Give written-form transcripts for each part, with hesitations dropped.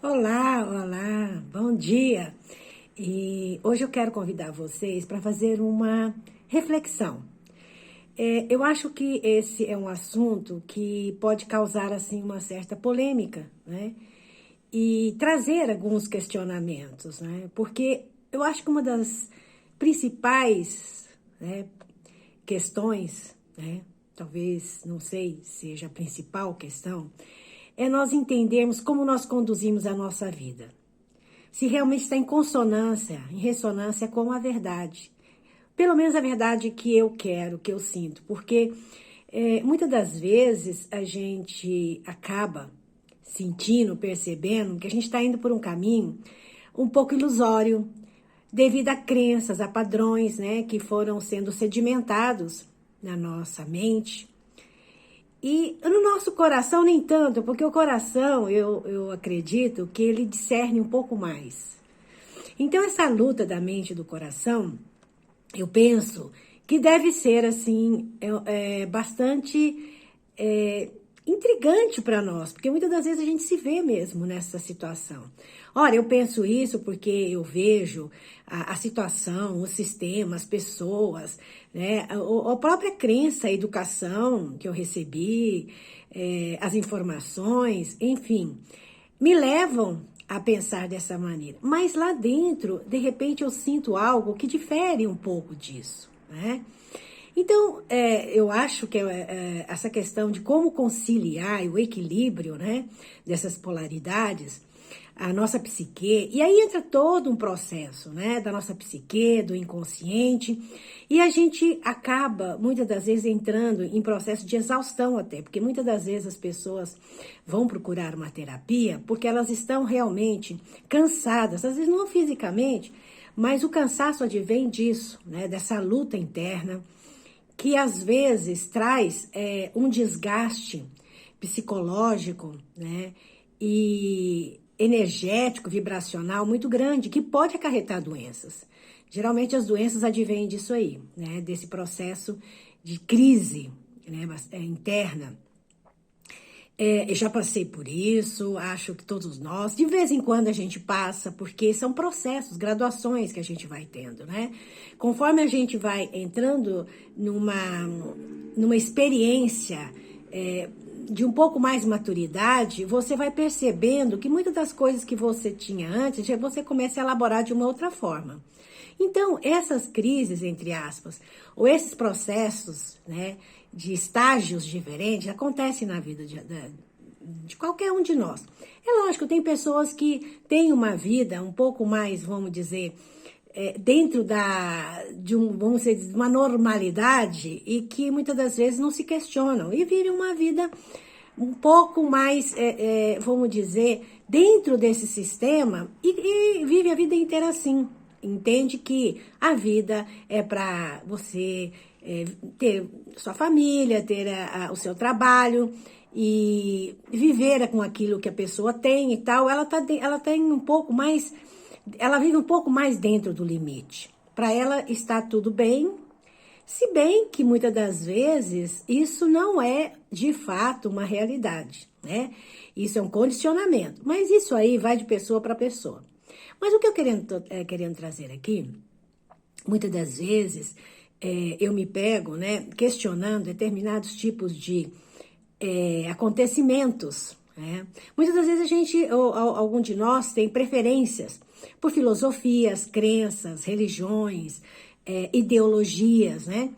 Olá, olá, bom dia. E hoje eu quero convidar vocês para fazer uma reflexão. Eu acho que esse é um assunto que pode causar assim uma certa polêmica, né? E trazer alguns questionamentos, né? Porque eu acho que uma das principais, né, questões, né? Talvez, não sei, seja a principal questão, é nós entendermos como nós conduzimos a nossa vida. Se realmente está em consonância, em ressonância com a verdade. Pelo menos a verdade que eu quero, que eu sinto. Porque muitas das vezes a gente acaba sentindo, percebendo que a gente está indo por um caminho um pouco ilusório, devido a crenças, a padrões, né, que foram sendo sedimentados na nossa mente. E no nosso coração, nem tanto, porque o coração, eu acredito que ele discerne um pouco mais. Então, essa luta da mente e do coração, eu penso que deve ser, assim, bastante intrigante para nós, porque muitas das vezes a gente se vê mesmo nessa situação. Ora, eu penso isso porque eu vejo a situação, o sistema, as pessoas, né, a própria crença, a educação que eu recebi, as informações, enfim, me levam a pensar dessa maneira. Mas lá dentro, de repente, eu sinto algo que difere um pouco disso, né? Então, eu acho que essa questão de como conciliar o equilíbrio, né, dessas polaridades, a nossa psique, e aí entra todo um processo, né, da nossa psique, do inconsciente, e a gente acaba, muitas das vezes, entrando em processo de exaustão até, porque muitas das vezes as pessoas vão procurar uma terapia porque elas estão realmente cansadas, às vezes não fisicamente, mas o cansaço advém disso, né, dessa luta interna, que às vezes traz um desgaste psicológico, né, e energético, vibracional muito grande, que pode acarretar doenças. Geralmente as doenças advêm disso aí, né, desse processo de crise, né, interna. Eu já passei por isso, acho que todos nós, de vez em quando a gente passa, porque são processos, graduações que a gente vai tendo, né? Conforme a gente vai entrando numa experiência de um pouco mais maturidade, você vai percebendo que muitas das coisas que você tinha antes, você começa a elaborar de uma outra forma. Então, essas crises, entre aspas, ou esses processos, né, de estágios diferentes, acontecem na vida de qualquer um de nós. É lógico, tem pessoas que têm uma vida um pouco mais, vamos dizer, dentro vamos dizer, de uma normalidade e que muitas das vezes não se questionam e vivem uma vida um pouco mais, vamos dizer, dentro desse sistema e vive a vida inteira assim. Entende que a vida é para você ter sua família, ter o seu trabalho e viver com aquilo que a pessoa tem e tal. Ela tem um pouco mais, ela vive um pouco mais dentro do limite. Para ela está tudo bem, se bem que muitas das vezes isso não é de fato uma realidade, né? Isso é um condicionamento, mas isso aí vai de pessoa para pessoa. Mas o que eu querendo trazer aqui, muitas das vezes eu me pego, né, questionando determinados tipos de acontecimentos, né? Muitas das vezes a gente, ou algum de nós, tem preferências por filosofias, crenças, religiões, ideologias, né?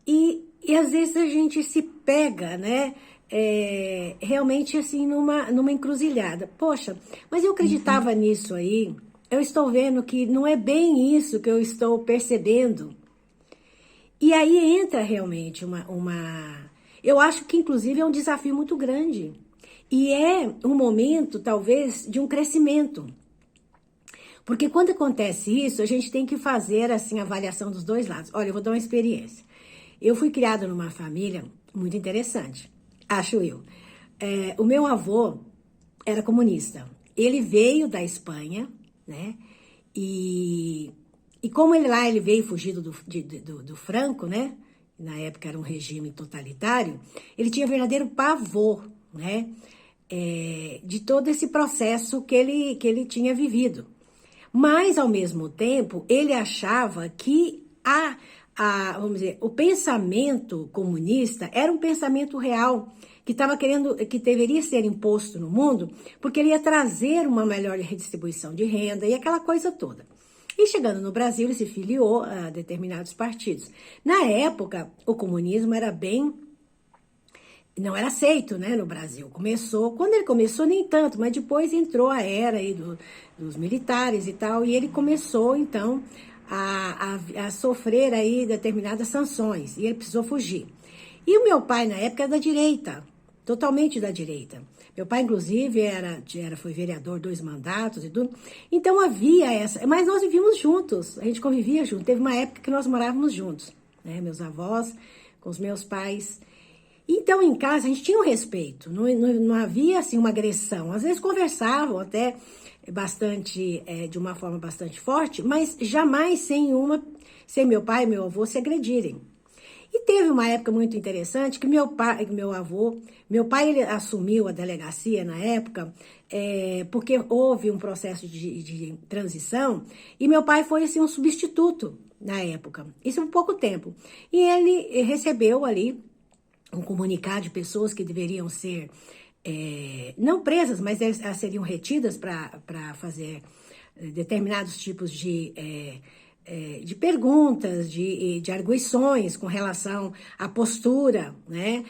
E às vezes a gente se pega, né? Realmente assim numa encruzilhada. Poxa, mas eu acreditava nisso aí. Eu estou vendo que não é bem isso que eu estou percebendo. E aí entra realmente eu acho que inclusive é um desafio muito grande. E é um momento, talvez, de um crescimento. Porque quando acontece isso, a gente tem que fazer assim a avaliação dos dois lados. Olha, eu vou dar uma experiência. Eu fui criada numa família muito interessante, acho eu. O meu avô era comunista. Ele veio da Espanha, né? E como ele veio fugido do Franco, né? Na época era um regime totalitário, ele tinha verdadeiro pavor, né? de todo esse processo que ele tinha vivido. Mas, ao mesmo tempo, ele achava que vamos dizer, o pensamento comunista era um pensamento real, que estava querendo, que deveria ser imposto no mundo, porque ele ia trazer uma melhor redistribuição de renda e aquela coisa toda. E chegando no Brasil, ele se filiou a determinados partidos. Na época, o comunismo era não era aceito, né, no Brasil. Quando ele começou, nem tanto, mas depois entrou a era aí dos militares e tal, e ele começou, então, a sofrer aí determinadas sanções, e ele precisou fugir. E o meu pai, na época, era da direita, totalmente da direita. Meu pai, inclusive, foi vereador 2 mandatos e tudo. Então, havia essa... Mas nós vivíamos juntos, a gente convivia junto. Teve uma época que nós morávamos juntos, né? Meus avós com os meus pais. Então, em casa, a gente tinha um respeito. Não havia, assim, uma agressão. Às vezes, conversavam até bastante, de uma forma bastante forte, mas jamais sem meu pai e meu avô se agredirem. E teve uma época muito interessante que meu pai ele assumiu a delegacia na época, porque houve um processo de transição, e meu pai foi assim, um substituto na época, isso por pouco tempo. E ele recebeu ali um comunicado de pessoas que deveriam ser, não presas, mas elas seriam retidas para fazer determinados tipos de perguntas, de arguições com relação à postura, né?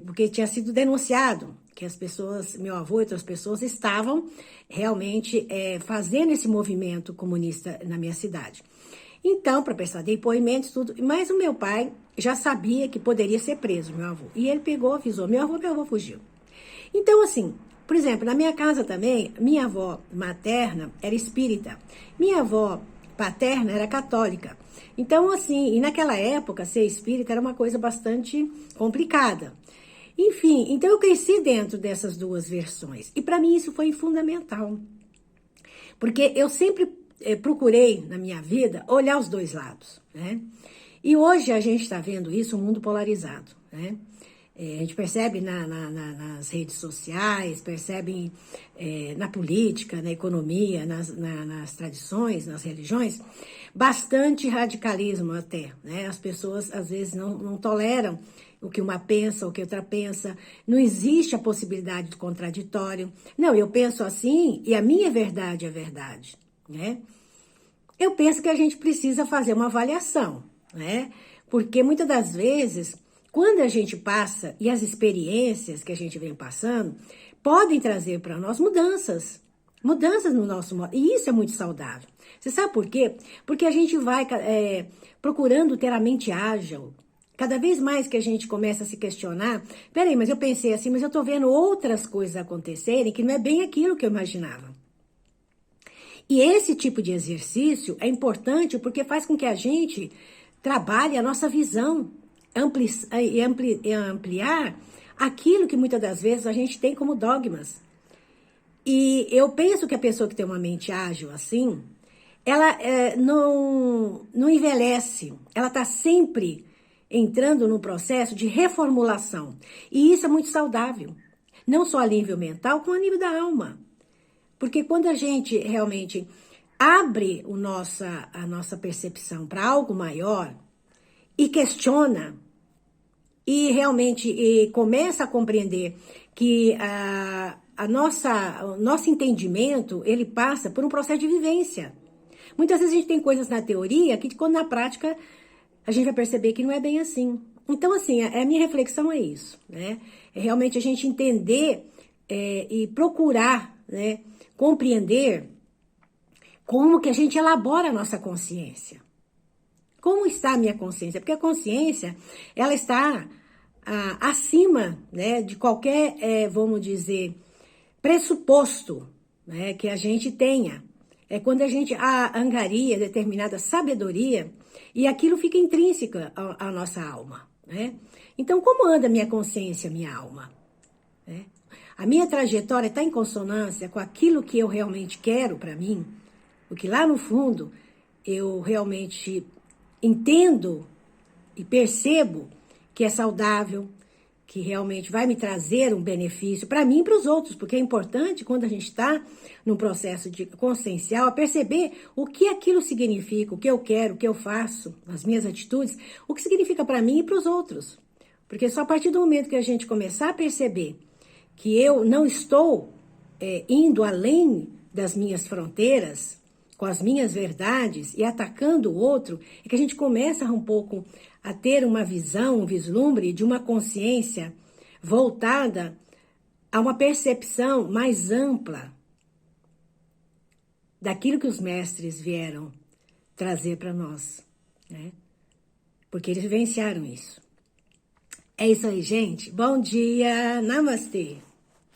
Porque tinha sido denunciado que as pessoas, meu avô e outras pessoas, estavam realmente fazendo esse movimento comunista na minha cidade. Então, para prestar depoimentos, tudo. Mas o meu pai já sabia que poderia ser preso, meu avô. E ele pegou, avisou meu avô fugiu. Então, assim, por exemplo, na minha casa também, minha avó materna era espírita. Minha avó paterna era católica. Então, assim, e naquela época, ser espírita era uma coisa bastante complicada. Enfim, então eu cresci dentro dessas duas versões. E para mim isso foi fundamental. Porque eu sempre procurei, na minha vida, olhar os dois lados, né? E hoje a gente está vendo isso, um mundo polarizado, né? A gente percebe nas redes sociais, percebe na política, na economia, nas tradições, nas religiões, bastante radicalismo até, né? As pessoas às vezes não toleram o que uma pensa, o que outra pensa, não existe a possibilidade do contraditório. Não, eu penso assim e a minha verdade é verdade, né? Eu penso que a gente precisa fazer uma avaliação, né? Porque muitas das vezes, quando a gente passa, e as experiências que a gente vem passando, podem trazer para nós mudanças no nosso modo, e isso é muito saudável. Você sabe por quê? Porque a gente vai procurando ter a mente ágil. Cada vez mais que a gente começa a se questionar, peraí, mas eu pensei assim, mas eu tô vendo outras coisas acontecerem que não é bem aquilo que eu imaginava. E esse tipo de exercício é importante porque faz com que a gente trabalhe a nossa visão e ampliar aquilo que muitas das vezes a gente tem como dogmas. E eu penso que a pessoa que tem uma mente ágil assim, ela não envelhece, ela está sempre entrando no processo de reformulação. E isso é muito saudável, não só a nível mental, como a nível da alma. Porque quando a gente realmente abre a nossa percepção para algo maior e questiona e realmente começa a compreender que o nosso entendimento, ele passa por um processo de vivência. Muitas vezes a gente tem coisas na teoria que quando na prática a gente vai perceber que não é bem assim. Então, assim, a minha reflexão é isso, né? É realmente a gente entender e procurar, né, compreender como que a gente elabora a nossa consciência. Como está a minha consciência? Porque a consciência, ela está acima, né, de qualquer, vamos dizer, pressuposto, né, que a gente tenha. É quando a gente angaria determinada sabedoria e aquilo fica intrínseco à nossa alma, né? Então, como anda a minha consciência, minha alma? Né? A minha trajetória está em consonância com aquilo que eu realmente quero para mim, o que lá no fundo eu realmente entendo e percebo que é saudável, que realmente vai me trazer um benefício para mim e para os outros, porque é importante, quando a gente está num processo de consciencial, perceber o que aquilo significa, o que eu quero, o que eu faço, as minhas atitudes, o que significa para mim e para os outros. Porque só a partir do momento que a gente começar a perceber que eu não estou indo além das minhas fronteiras, com as minhas verdades e atacando o outro, é que a gente começa um pouco a ter uma visão, um vislumbre de uma consciência voltada a uma percepção mais ampla daquilo que os mestres vieram trazer para nós, né? Porque eles vivenciaram isso. É isso aí, gente. Bom dia. Namastê.